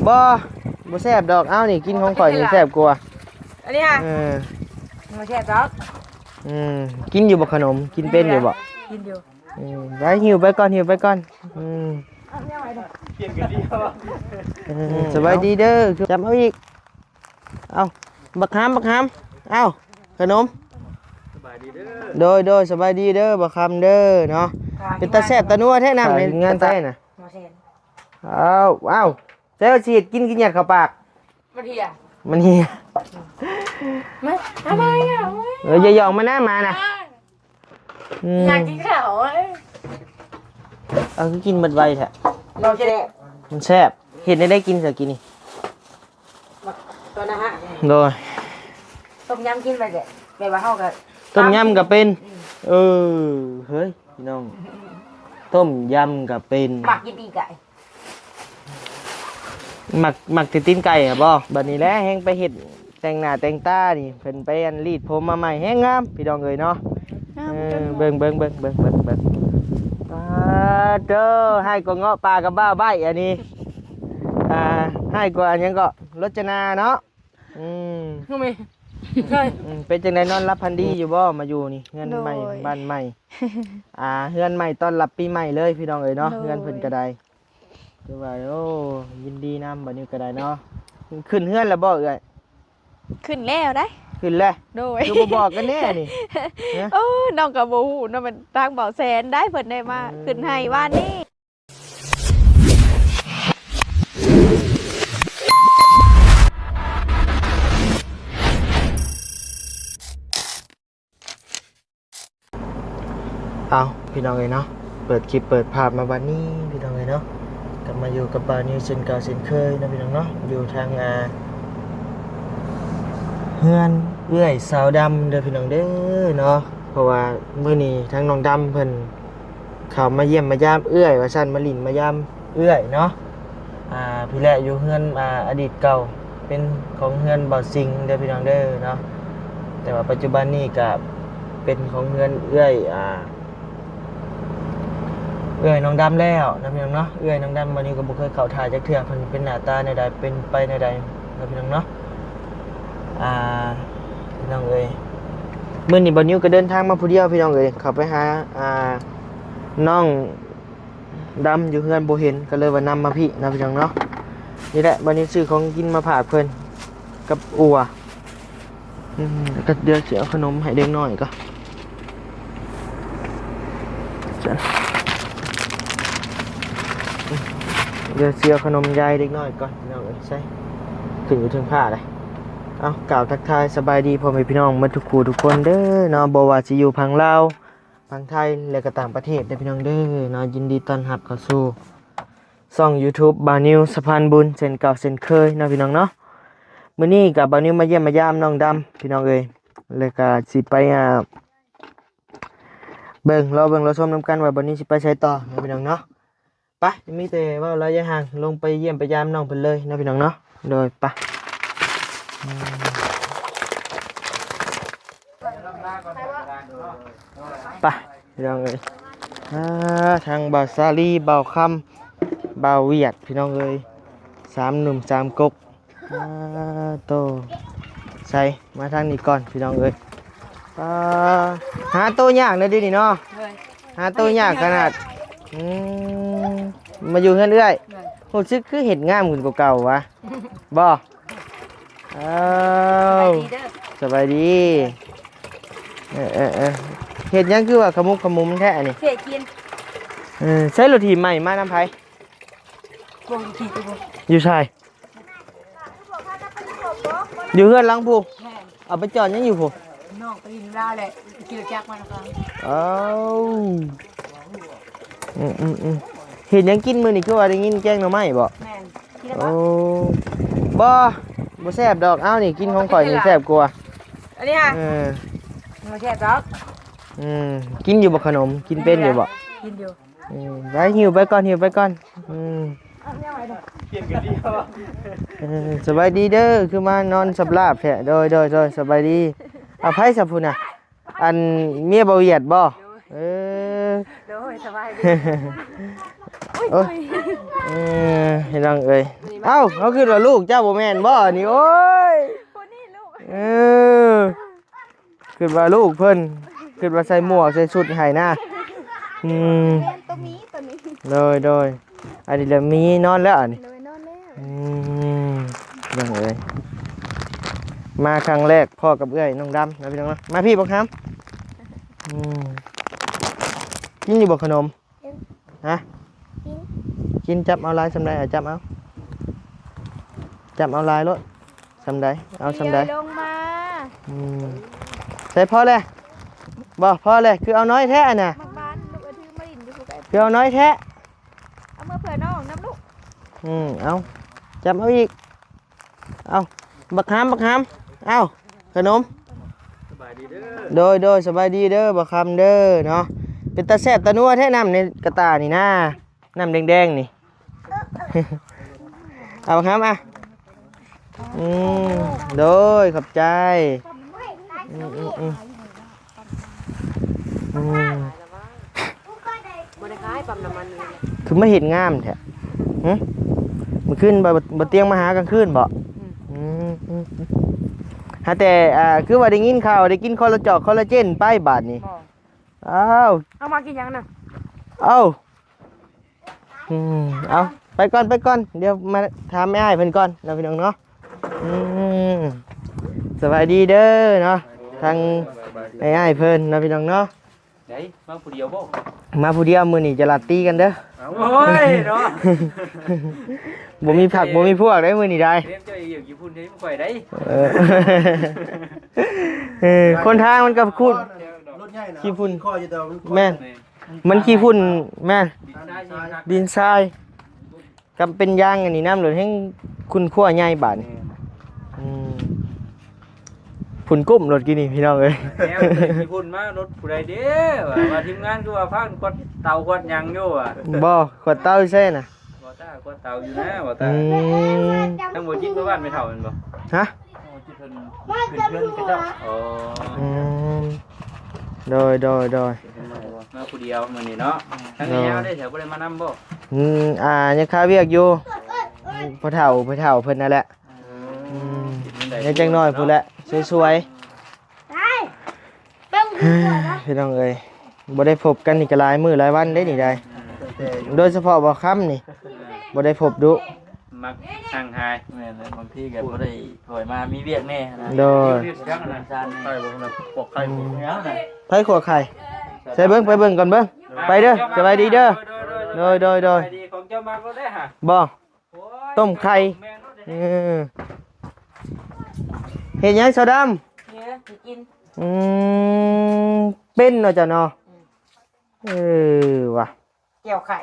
บ่บ่แซ่บดอกเอ้านี่กินของข่อยนี่แซ่บกว่าอันนี้ฮะบ่แซ่บดอกกินอยู่บ่ขนมกินเป็นอยู่บ่กินอยู่ไปหิวไปก่อนหิวไปก่อนเปลี่ยนกันดีครับสบายดีเด้อจับเอาอีกเอาบักหามเอ้าขนมสบายดีเด้อโดยสบายดีเด้อบักคำเด้อเนาะเป็นตาแซ่บตานัวแท้นำในงานไต้น่ะเอาเจ้าฉีดกินหยัดเข้าปากมันเหี่ยมาอะไรอ่ะอย่าหยองมาหน้ามานะอยากกินข้าวคือกินบัดไวแท้เราจะได้มันแซ่บเห็ดได้กินสักกินนี่ตัวนะฮะโดยต้มยำกินไปเด็ดแบบว่าเฮากับต้มยำกับเป็นเฮ้ยพี่น้องต้มยำกับเป็นหมักกินตีนไก่หมักติดตีนไก่อ่ะบ่บัดนี้แหละแห้งไปเห็ดแต่งหน้าแต่งตานี่เพิ่นไปอันรีดผมมาใหม่แห้งงามพี่น้องเอ้ยเนาะเบิ่งเด้อให้ก็เงาะปลากับบ้าใบอันนี้ให้ก็อันยังก็รจนาเนาะทำไมเป็นจังได๋นอนรับพันดีอยู่บ่มาอยู่นี่เฮือนใหม่บ้านใหม่เฮือนใหม่ต้อนรับปีใหม่เลยพี่น้องเอ้ยเนาะเฮือนเพิ่นก็ได้คือว่าโอ้ยินดีนำบัดนี้ก็ได้เนาะขึ้นเฮือนแล้วบ่เอ้ยขึ้นแล้วได้ขึ้นแล้วโดยคือบ่บอกกันแน่นี่น้องก็บ่ฮู้เนาะมันทางเบาแสนได้เพิ่นได้มาขึ้นให้ว่านี่เอาพี่น้องเอ้ยเนาะเปิดคลิปเปิดภาพมาบัดนี้พี่น้องเอ้ยเนาะกลับมาอยู่กับบ่าวนิวเช่นเก่าเช่นเคยนะพี่น้องเนาะอยู่ทางเฮือนเอื้อยสาวดำเด้อพี่น้องเด้อเนาะเพราะว่ามื้อนี้ทั้งน้องดำเพิ่นเข้ามาเยี่ยมมายามเอื้อยว่าซั่นมาลิ้นมายามเอื้อยเนาะพี่แหละอยู่เฮือนอดีตเก่าเป็นของเฮือนบ่าวสิงเด้อพี่น้องเด้อเนาะแต่ว่าปัจจุบันนี้ก็เป็นของเฮือนเอื้อยน้องดำแล้วนะพี่น้องเนาะเอื้อยน้องดำวันนี้ก็บ่เคยเข้าถ่ายจักเทื่อเพิ่นเป็นหน้าตาในใดเป็นไปในใดนะพี่น้องเนาะพี่น้องเอ้ยมื้อนี้บ่นิวก็เดินทางมาผู้เดียวพี่น้องเอ้ยเข้าไปหาน้องดำอยู่เฮือนบ่เห็นก็เลยว่านำมาพี่นะพี่น้องเนาะนี่แหละบ่นิวซื้อของกินมาฝากเพิ่นกับอัวก็เดี๋ยวสิเอาขนมให้เด็กน้อยก็เดี๋ยวเสียขนมยายเด็กน้อยก่อนพี่น้องเอ้ยใช่ขึ้นอยู่ถึงผ้าเลยเอากล่าวทักทายสบายดีพ่อแม่พี่น้องมาทุกคู่ทุกคนเด้อเนาะบ่ว่าสิอยู่พังลาวพังไทยและก็ต่างประเทศเด้อพี่น้องเด้อเนาะยินดีต้อนรับเข้าสู่ช่อง YouTube บ่าวนิวสะพานบุญเช่นเก่าเช่นเคยนะพี่น้องเนาะมื้อนี้ก็บ่าวนิวมาเยี่ยมมายามน้องดำพี่น้องเอ้ยแล้วก็สิไปเบิ่งเราชมนํกันว่าบ่าวนิวสิไปไสต่อนะพี่น้องเนาะไปมีแต่ว่าระยะห่างลงไปเยี่ยมไปยามน้องเพิ่นเลยนะพี่น้องเนาะโดยไปไปพี่น้องเอ้ยทางบ่าวซาลีบ่าวคำบ่าวเวียดพี่น้องเอ้ย3 หนุ่ม 3 ก๊กโตใส่มาทางนี้ก่อนพี่น้องเอ้ยหาตัวยากนะดินี่เนาะหาตัวยากขนาดมาอยู่เฮือนเอื้อยรู้สึกคือเห็ดงามขึ้นกว่าเก่าวะบ่สบายดีเห็ดยังคือว่าขมุกขมุมแท้นี่เฮ็ดกินใช้รถถีบใหม่มาน้ำไผอยู่ใช่อยู่เฮือนหลังผู้เอาไปจอดยังอยู่ผู้น้องไปกินลาแหละเกี่ยวจักมันครับเห็นยังกินมื้อนี่คือว่าได้ยินแกงหน่อไม้บ่แม่นบ่แซ่บดอกเอ้านี่กินของข่อยนี่แซ่บกว่าอันนี้ฮะบ่แซ่บดอกกินอยู่บ่ขนมกินเป็นอยู่บ่กินอยู่ไปหิวไปก่อนเปลี่ยนกันดีครับสบายดีเด้อคือมานอนสับลาบแท้โดยสบายดีเอาไผสับพุ่นน่ะอันเมียบ่เวียดบ่โดยสบายดีโอ้ยให้น้องเอ้ย เอ้าเขาคือว่าลูกเจ้าบ่แม่นบ่นี่โอ้ย คนนี้ลูก เออคือว่าลูกเพิ่นคือว่าใส่หมวกใส่ชุดให้นะอืม แม่นตัวนี้ โดยอันนี้ละมีนอนแล้วอันนี้ เลยนอนแล้ว อืมยังเอ้ยมาครั้งแรกพ่อกับเอ้ยน้องดำนะพี่น้องนะมาพี่บอกครับอืมกินอยู่บ่ขนมฮะกินจับเอาลายสำใดจับเอาลายรถสำใดเอาสำใด ลงมา อืมใส่พ่อเลยบ่พ่อเลยคือเอาน้อยแท้น่ะ มาบ้านลูกเอาถือมาดินอยู่พวกไอ้ คือเอาน้อยแท้ เอามาเผื่อน้องน้ำลูก เอาจับเอาอีกเอาบักหามเอาขนม สบายดีเด้อ โดยสบายดีเด้อบักคำเด้อเนาะเป็นตาแซ่บตานัวแท้น้ำในกระตานี่นะน้ำแดงๆนี่ เอาบักคำอืมโดยขอบใจอืม บ่ได้ขายปั๊มน้ำมันเลย คือไม่เห็นงามแท้มันขึ้นบ่เตียงมาหากลางคืนบ่ฮะแต่คือว่าได้ยินข่าวได้กินคอลลาเจนไปบาทนี่ บ่ อ้าว เอามากินยังน่ะ เอาเอาไปก่อนเดี๋ยวมาถามแม่อ้ายเพิ่นก่อนเราพี่น้องเนาะสวัสดีเด้อเนาะทางแม่อ้ายเพิ่นเราพี่น้องเนาะ ไหนมาผู้เดียวบ่ มาผู้เดียวมื้อนี้จะลาตีกันเด้อ โอ้ยเนาะ บ่มีผักบ่มีพวกได้มื้อนี้ได้ เรียนเจ้าเองอยู่พุ่นได้บ่ค่อยได้ เออ คนทางมันก็พูด รถใหญ่นะ ขี้ฝุ่น ข้อจะเดา แม่นมันขี้ฝุ่นแม่น ดินทรายสิครับ ดินทรายกับเป็นยางอันนี้น้ำเหลืองแห้งคุณขั้วใหญ่บาดนี่ฝุ่นกุ้มรถกินนี่พี่น้องเอ้ย แนวมีพุ่นมารถผู้ใดเด้อว่าทีมงานคือว่าพากันกดเตากดหยังอยู่อ่ะ บ่ขวดเต้าใช่น่ะ บ่ตากดเตาอยู่นะบ่ตา อืม ทั้งบ่จิตบ่บ้านไม่เท่าแม่นบ่ ฮะ บ่จิตเพิ่นเพื่อนเขาเจ้าอ๋อ อืมโดย มาผู้เดียวมื้อนี้เนาะทั้งนี้ยาวได้แถวบ่ได้มานำบ่ ยังค้าเวียกอยู่พ่อเฒ่าเพิ่นนั่นแหละยังจังน้อยพุ่นแหละสวยๆพี่น้องเอ้ยบ่ได้พบกันนี่ก็หลายมื้อหลายวันได้นี่ได้โดยเฉพาะบ่ค่ำนี่บ่ได้พบดุ มักห่างหาย แม่นเลยบางทีก็บ่ได้ถอยมามีเวียกแน่นะ โดย เรียกจังนั้น จานไข่บ่นะปอกไข่ผมแล้วนะ ไผขัวไข่ใส่เบิ่งไปเบิ่งก่อนเบิ่งไปเด้อสบายดีเด้อโดย สบายดีของเจ้ามักก็ได้ฮะ บ่ต้มไข่เฮ็ดหยังซอดำ เนี่ยสิกิน เป็นเนาะจ้ะเนาะว่ะ แก้วไข่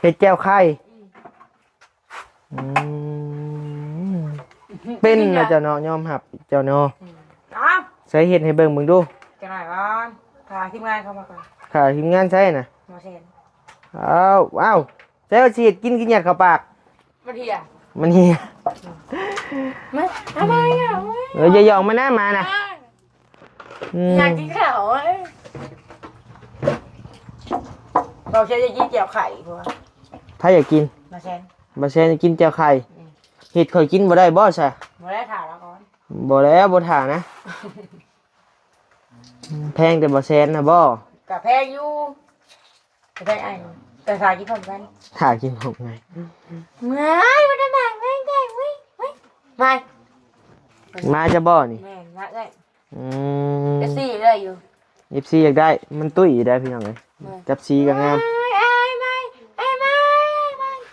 เฮ็ดแก้วไข่เป็นเนาะจ้ะเนาะยอมรับเจ้าเนาะ อ้าว ใส่เฮ็ดให้เบิ่งดู จังไหนก่อนพาทีมงานเข้ามาก่อน ค่ะทีมงานใส่น่ะ มาเซ็น อ้าวใส่เอาสิกินยัดเข้าปาก มาเถีย มันเหีย มาอะไรอ่ะ อย่ายองมาหน้ามานะอืม อยากกินข้าวเอ้ยเราใช้จะกินแก้วไข่เพราะว่า ถ้าอยากกิน มาเซ็น บ่แซนจะกินเจ้าไข่เห็ดข่อยกินบ่ได้บ่ซะ มาได้ถ่ายแล้วก่อน บ่แล้วบ่ถ่านะแพงแต่บ่แซนนะบ่ กับแพงอยู่กับแพงไอ้แต่ถ่ายกินพร้อมกัน ถ่ากินผมไง ไม่มันจะมาไม่ได้ไม่ไม่ มาจะบ่นี่ แม่มาได้ อืม เอซี่เลยอยู่ FC อยากได้มันตุ้ยได้พี่น้องเอ้ยจับสีก็งาม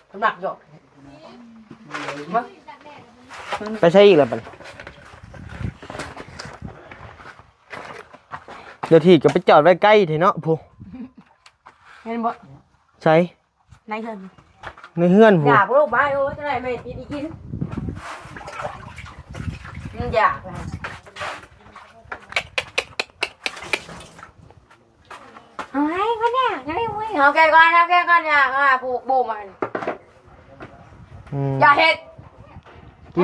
มันหมักหยก ไปใช้อีกแล้วบัดเดี๋ยวที่ก็ไปจอดไว้ใกล้เถอะเนาะผู้ เห็นบ่ ใช้ ในเงิน ในเฮือน อ ผู้ ยากลูกบ้านโอ้จะไหนไม่ดีกินมันอยากเลยเฮ้ยก็เนี่ยงั้นไม่วิ่งเอาแกก่อนอยากผูกบูมัน อืม อย่าเห็ด กิ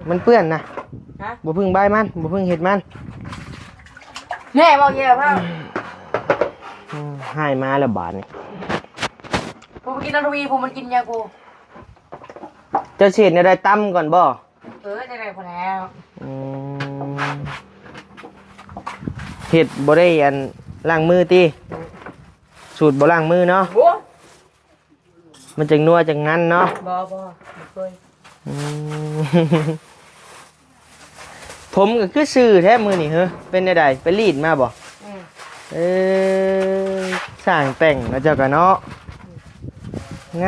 มันเปื้อนนะ ฮะ บ่พึ่งใบมันบ่พึ่งเห็ดมัน แม่บอกเยอะพ่อ ให้มาแล้วบาทนี่ กูกินน้ำทวีกูมันกินยากู เจ้าเสียดเนี่ยได้ตั้มก่อนบ่ จะได้พอแล้ว อืมเห็ดบ่ได้อันล้างมือติสูตรบ่ล้างมือเนาะ บัว มันจังนัวจังงั้นเนาะ บ่เคย อืม ผมก็คือซื้อแท้มือนี่เฮ้อเป็นไดๆไปรีดมาบ่เออสร้างแต่งแล้วเจ้าก็เนาะง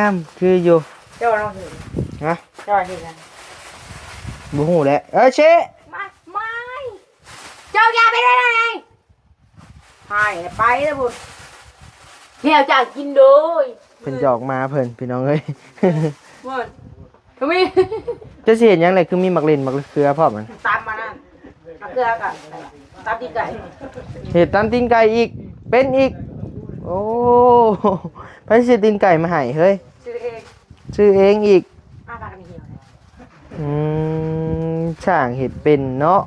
ามคืออยู่ เจ้าเราถึง ฮะ เจ้าถึงกัน บ่ฮู้แหละเชะ ไม่เจ้าอย่าไปได้ไงหายไปแล้วบุญเที่ยวจากกินโดย เพิ่นจะออกมาเพิ่นพี่น้องเอ้ย บุญทำไม เจะสิเห็นหยังไงคือมีมักเล่นมักเขือพร้อมมัน ตามมานั่นมาเกลือกันตามตีไก่ เห็ดตามตีนไก่อีกเป็นอีกโอ้ไปซื้อตีนไก่มาให้เฮ้ย ซื้อเอง ซื้อเองอีก ปากกันเหี่ยว อืช่างเห็ดเป็นเนาะ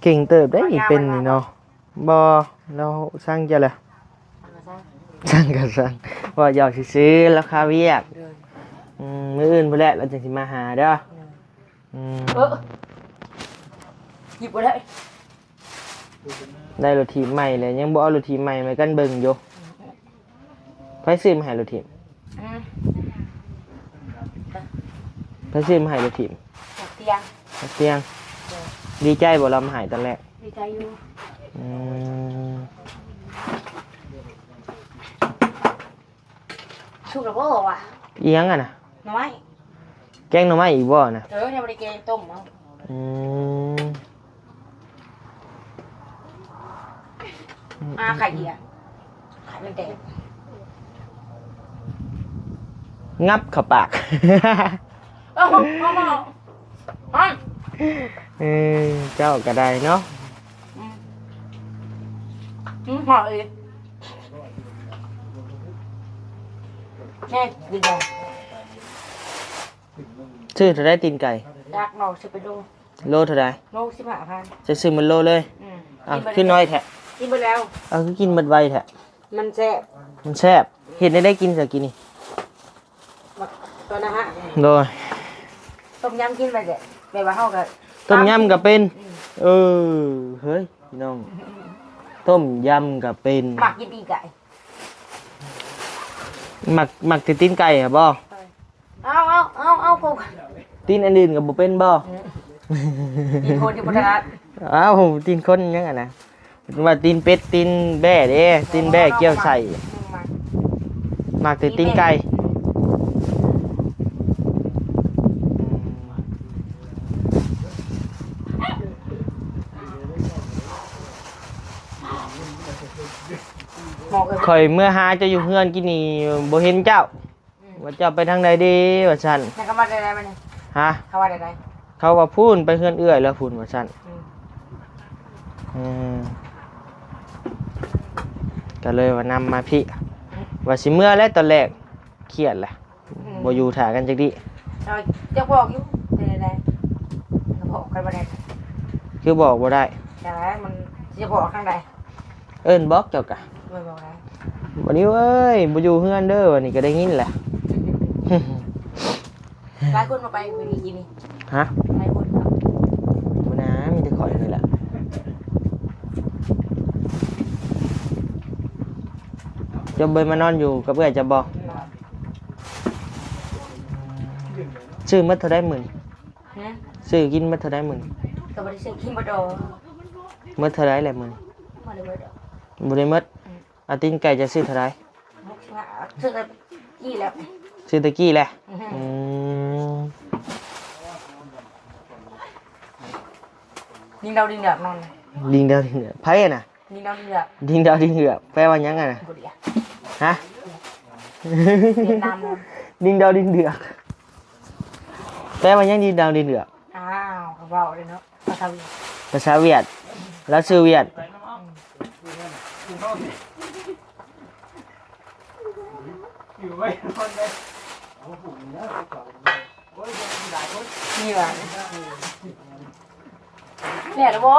เก่งเติบได้อีกเป็นนี่เนาะบ่เราสร้างจะละสร้างก็สร้างว่าอยากสิซื้อราคาเวียกมื้ออื่นพุ่นแหละเราจังสิมาหาเด้อม หยิบไปได้ ได้รถถีบใหม่เลยยังบ่เอารถถีบใหม่มากันเบิ่งอยู่ไผซื้อมาให้รถถีบไผซื้อมาให้รถถีบ เตียง เตียงดีใจบ่เรามาให้ตอนแรก ดีใจอยู่ อืม ชุกระโบ้ว่ะ อีหยังอ่ะน่ะ น้อย แกงหน่อไม้อีกบ่น่ะ เนี่ยบริเกณต้มมั้ง อืม ไข่เดียไข่เป็นแดง งับเข้าปาก เออเจ้าก็ได้เนาะ หอเลยแม่ดีจัง ซื้อเท่าได้ตีนไก่ ดักหนอกสิไปดู โลเท่าใด โล15,000 จะซื้อมันโลเลยอ่ะขึ้นน้อยแท้ กินไปแล้ว เอาคือกินหมดไวแท้ มันแซ่บ มันแซ่บเห็ดได้กินสักกินนี่ ตัวนะฮะ โดย ต้มยำกินไปเด็ดแบบว่าเฮากับ ต้มยำก็เป็นเออเฮ้ยพี่น้องต้มยำก็เป็น หมักกินปีกไก่ หมักแต่ตีนไก่อ่ะบ่ เอากู ตีนอันอื่นก็บ่เป็นบ่ กินคนที่พุทธรัตน์ อ้าวตีนคนยังไงนะว่าตีนเป็ดตีนแบ่เด้ตีนแบ่เกี่ยวใส่หมักแต่ตีนไก่ข่อยเมื่อหาเจะอยู่เฮือนกินนี่บ่เห็นเจ้าว่าเจ้าไปทางใดดีว่าซั่น นั่นก็มาได้ไหมเนี่ย ฮะ เขาว่าได้ เขาว่าพูนไปเฮือนเอื้อยแล้วพูนว่าซั่นก็เลยว่านำมาพี่ว่าสิเมื่อแล้วตอนแรกเครียดแหละบ่อยู่ถ่ากันจักดิ เราจะบอกอยู่ได้จะบอกใครมาได้ คือบอกบ่ได้ แต่แล้วมันจะบอกข้างใด เอิ้นบอกเจ้ากะ ไม่บอกได้ วันนี้เอ้ยบ่อยู่เฮือนเด้อวันนี้ก็ได้ยินแหละ หลายคนมาไปวันนี้กินนี่ ฮะ หลายคน บ่นะมีแต่ข่อยนี่แหละจะเบยมานอนอยู่กับเอื้อยจะบ่ซื้อมัดเท่าได้หมื่นซื้อกินมัดเท่าได้หมื่น ก็บริสุทธิ์กินมาโด มัดเท่าได้แหละหมื่น มาเลยมาโด บ่ได้มัดอาตีนไก่จะซื้อเท่าไร ซื้อแต่กี่แล้ว ซื้อตะกี้แหละอืม ดิงดาวดิงเดือกนอน ดิงดาวดิงเหือกไผอะน่ะ ดิงดาวดิงเดือก ดิงดาวดิงเหือกแปลว่าหยังอะน่ะ กูเดียว ฮะ เวียดนามนอน ดิงดาวดิงเหือกแปลว่าหยังดิงดาวดิงเหือก อ้าวเขาบอกเลยเนาะภาษาเวียด ภาษาเวียดแล้วชื่อเวียด อยู่ไว้นอนได้ นี่ว่ะเนี่ยหรือว่า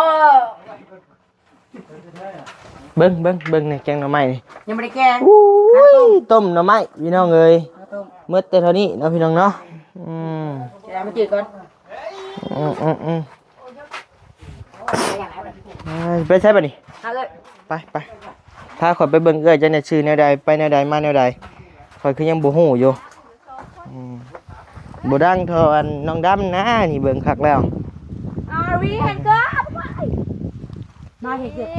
เบิ่งนี่แกงหน่อไม้นี่ ยังไม่ได้แกง อุ้ยต้มหน่อไม้พี่น้องเอ้ย ข้าวต้ม เมื่อแต่เท่านี้เนาะพี่น้องเนาะอืม จะได้มาจืดก่อน ไปใช่ป่ะนี่ เอาเลย ไปถ้าขอยไปเบิ่งเอ้ยจะเนี่ยชื่อแนวใดไปแนวใดมาแนวใดขอยคือยังบ่ฮู้อยู่บ่ดังเท่าอันน้องดำนะนี่เบิ่งคักแล้ว อาวีเห็นเกือบมาเห็นเกือบ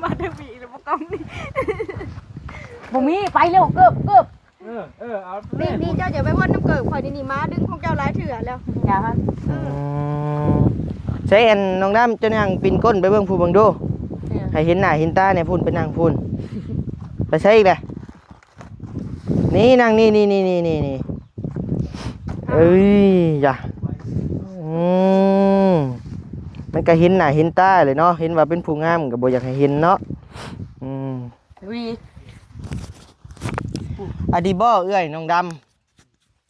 มาทวีแล้วบ่กล้องนี่ บ่มีไปเร็วเกือบ เอา นี่เจ้าอย่าไปว่นน้ำเกิดข่อยนี่มาดึงของเจ้าหลายเถื่อแล้ว อย่าฮะ ใช้อันน้องดำเจะนั่งปีนก้นไปเบิ่งผู้เบิ่งดูให้เห็นหน้าเห็นตาเนี่ยพุ่นไปนั่งพุ่นไปใช้อีกเลยนี่นั่งนี่เอ้ยอย่ามันก็เห็นหน้าเห็นตาเลยเนาะเห็นว่าเป็นผู้งามก็บ่อยากให้เห็นเนาะวี อดีบ่เอื้อยน้องด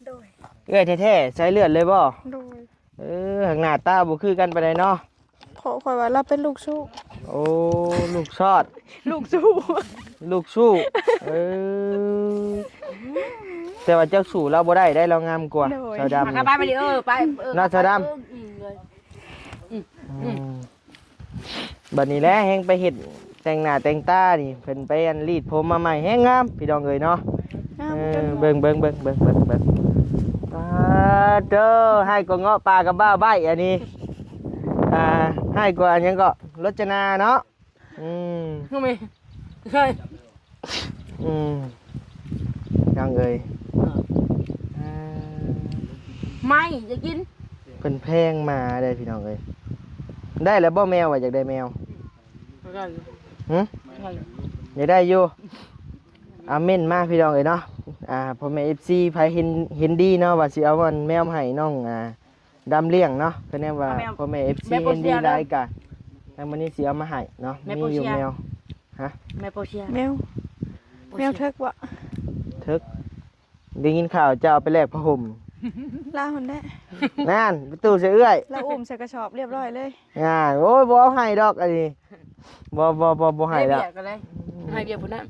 โดย ำเอื้อยแท้ๆใช้เลือดเลยบ่ โดย หางหน้าตาบ่คือกันปานใดเนาะ ข่อยว่าเราเป็นลูกสู้ โอ้ลูกชอด ลูกสู้ ลูกสู้แต่ว่าเจ้าสู่เราบ่ได้เรางามกว่าชาวดำ มากระบายไปเลยไป น่าชาวดำบัดนี้แหละแฮงไปเฮ็ดแต่งหน้าแต่งตานี่เพิ่นไปอันรีดผมมาใหม่แฮงงามพี่น้องเอ้ยเนาะเบิ่งเด้อให้ก็เงาะปลากับบ้าใบอันนี้ให้กว่าอันยังก็รจนาเนาะก็มีเคย ยังเอ้ย ไม่จะกิน เพิ่นแพงมาได้พี่น้องเอ้ยได้แล้วบ่แมวว่าอยากได้แมวอยากได้อยู่อาเม่นมากพี่น้องเอ้ยเนาะพ่อแม่ FC ไผเห็นดีเนาะว่าสิเอามันแมวมาให้น้องดำเลี้ยงเนาะเพิ่นแน่ว่าพ่อแม่ FC เห็นดีหลายกะทางมื้อนี้สิเอามาให้เนาะมีอยู่แมวฮะ แม่โปเชีย แมวเทิกวะ ทึกได้ยินข่าวจะเอาไปแลกผ้าห่ม ลาคนได้ นั่นประตูเสือเอื้อย เราอุ้มใส่กระสอบเรียบร้อยเลย โอ้ยบ่เอาให้ดอกอันนี้บ่ให้ ให้ ด เบี อก ยร์กันเลยให้เบียร์พุ่นน่ะ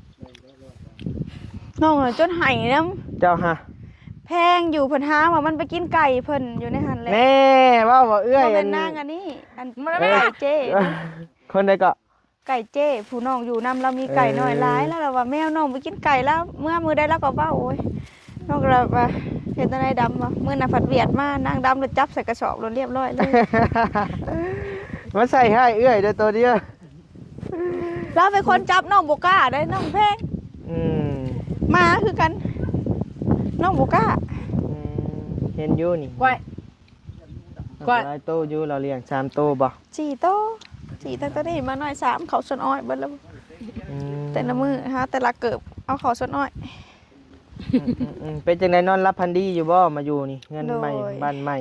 น้องจนไห้น้ เจ้าฮะ ำแพงอยู่เพิ่นหาว่ามันไปกินไก่เพิ่นอยู่ในหันแหละ แน่ว่าบ่เอื้อย บ่เป็นนางอันนี้อันไก่เจ้ คนใดก็ ไก่เจ้ผู้น้องอยู่นำเรามีไก่น้อยหลายแล้วเราว่าแมวน้องไปกินไก่แล้วเมื่อมือได้แล้วก็ว่าโอ้ยน้องก็เลยว่าเห็นอะไรดำวะมือน่ะผัดเวียดมานางดำเลยจับใส่กระสอบรถเรียบร้อยเลย มาใส่ให้เอื้อยเด้อตัวเดียว เราเป็นคนจับน้องโบก้าได้น้องแพงมาคือกันน้องโบก้า เห็นอยู่นี่ กล้วย หลายโตอยู่เราเลี้ยง3โตบ่ 4 โตตั้งแต่นี้มาหน่อย3เขาสนอ้อยเบิดแล้วแต่ละมือฮะแต่ละเกิบเอาเขาสนอ้อย เป็นจังไดนอนรับพันดีอยู่บ่มาอยู่นี่เฮือนใหม่บ้านใหม่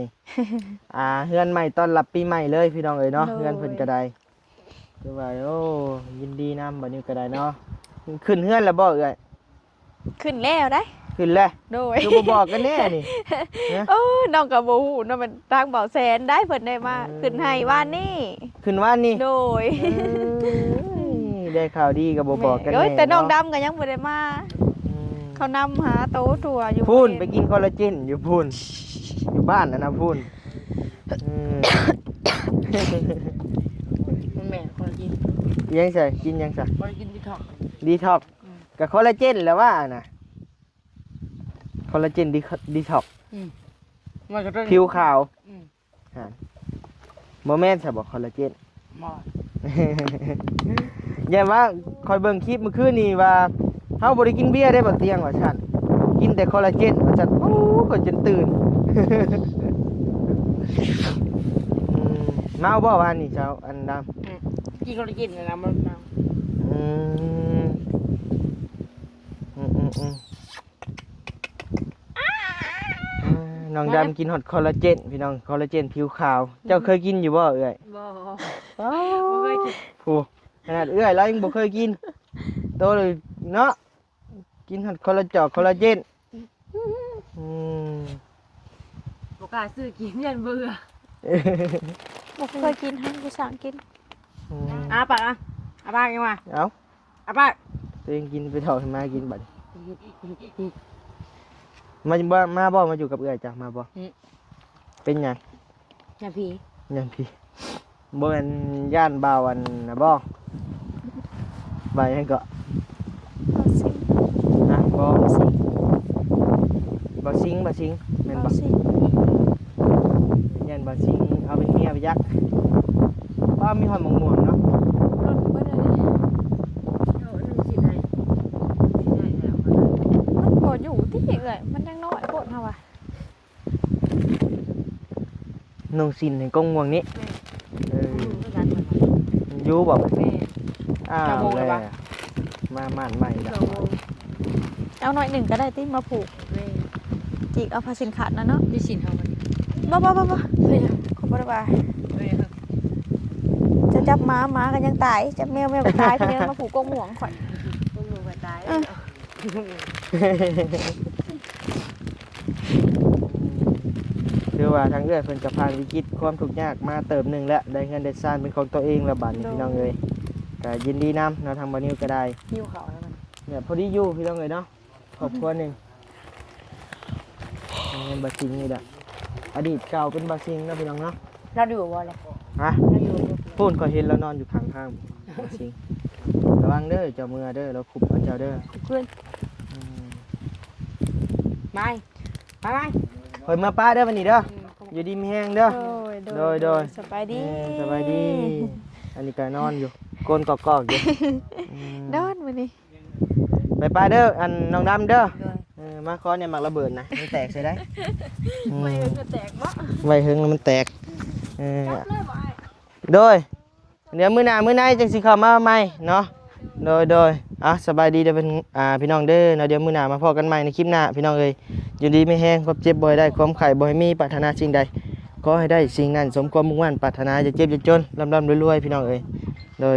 เฮือนใหม่ต้อนรับปีใหม่เลยพี่น้องเอ้ยเนาะเฮือนเพิ่นก็ได้คือว่าโอ้ยินดีนำบัดนี้ก็ได้เนาะขึ้นเฮือนแล้วบ่เอ้ย ขึ้นแล้วได้ ขึ้นแล้ว โดย คือบ่บอกกันแน่นี่ น้องกับโบหูน้องเป็นทางเบาแสนได้เพิ่นได้มาขึ้นให้ว่านนี่ ขึ้นว่านนี่ โดย ได้ข่าวดีก็บ่บอกกันแน่ แต่น้อง เาะ ดำก็ยังบ่ได้มาเขานำหาโต๊ะถั่วอยู่ พูนไปกินคอลลาเจนอยู่พูนอยู่บ้านนะพูน มันแม่คนกิน ยังใส่กินยังใส่ คนกินที่ท้อง ดีท็อกกับคอลลาเจนแล้วว่าน่ะคอลลาเจนดีท็อก มันก็ต้อง ผิวขาวโมเมนต์ใช่บอกคอลลาเจน หมอ อย่าว่าคอยเบิ่งคลิปเมื่อคืนนี่ว่าเฮาบ่ได้กินเบียร์ได้บ่เตียงว่าฉันกินแต่คอลลาเจนว่าฉันโอ้ก็จนตื่น เมาบ่วานนี่เช้าอันดำ กินคนกินนะมันน้ น้องดำกินฮอตคอลลาเจนพี่น้องคอลลาเจนผิวขาว เจ้าเคยกินอยู่บ่เอ้ย ำบ่ เคยกินผู้ขนาดเอ้ยเรายังบ่เคยกินโตเลยเนาะกินฮอตคอลลาเจน บ่กล้าซื้อกินยันเบื่อ บ่เคยกินให้ผู้สางกิน ปาก อาบ้ายังมา เอ้า อาบ้า ตัวเองกินไปถอดให้มากินบัดมาบ่มาอยู่กับเอื้อยจ้ะมาบ่เป็นหยัง อย่าพี่ หยังพี่บ่แม่นย่านบ่าวอันน่ะบ่บ่ายหยังก็ บ่สิง นะบ่ สิง บ่ซิงแม่น บ่ บ่ สิง ย่านบ่ซิงเอาเป็นเมียไปยักบ่มีหอยหมองม่วงเนาะ รถเบิดเลย เอาหนึ่งสิให้แล้ว มันบ่อยู่ที่เอ้ยมันยังน้อยโพดเฮาว่ะ นงสินในกงม่วงนี้เออ ด้วยกัน อยู่บ่ แม่ อ้าว จะโมงแล้ว แล้ว ปะ มาม่านใหม่ละ เราโมง เอาหน่อยหนึ่งก็ได้ติมาผูก แม่ จิกเอาผ้าสินขาดนะเนาะ ยี่สินเอามาดิ บ่ขอบ่ได้ว่า แม่ จะจับม้าก็ยังตายจับแมวก็ตายทีนี้มาผูกกงห่วงข่อย ต้องลงไปตาย คือว่าทางเอื้อยเพิ่นก็ผ่านวิกฤตความทุกข์ยากมาเติบหนึงแล้วได้เงินได้ซ่านเป็นของตัวเองแล้วบัดนี้พี่น้องเอ้ยก็ยินดีนำเนาะทางบ่นิวก็ได้ หิวเขาแล้วมัน เนี่ยพอดีอยู่พี่น้องเอ้ยเนาะครอบครัวหนึงเงินบ่ซิงนี่แหละอดีตเก่าเป็นบ่ซิงเนาะพี่น้องเนาะ เราดูว่าอะไร ฮะ เราดู พูนก็เห็นแล้วนอนอยู่ข้างทางบ่ซิงระวังเด้อเจ้ามือเด้อแล้วคุบเอาเจ้าเด้อ เพื่อน อืม ไม่ไม่ เฮ้ยมาป้าเด้อวันนี้เด้ออยู่ดีมีแฮงเด้อ โดย สบายดี สบายดี อันนี้ก็นอนอยู่ก้นกอกๆอยู่อืม นอนมื้อนี้ ไปป้าเด้ออันน้องดำเด้อมาขอเนี่ยหมักระเบิดนะมันแตกใส่ได้อืม ไม่ก็แตกบ่ ไว้หึงแล้วมันแตกโดยเดี๋ยวมื้อหน้ามื้อในจังสิเข้ามาใหม่เนาะโดยสบายดีเด้อเป็นพี่น้องเด้อเนาะเดี๋ยวมื้อหน้ามาพบกันใหม่ในคลิปหน้าพี่น้องเอ้ยอยู่ดีไม่แห้งความเจ็บบ่ให้ได้ความไข้บ่ให้มีปรารถนาสิ่งใดขอให้ได้สิ่งนั้นสมความมุ่งมั่นปรารถนาอย่าเจ็บอย่าจนร่ำรวยๆพี่น้องเอ้ยโดย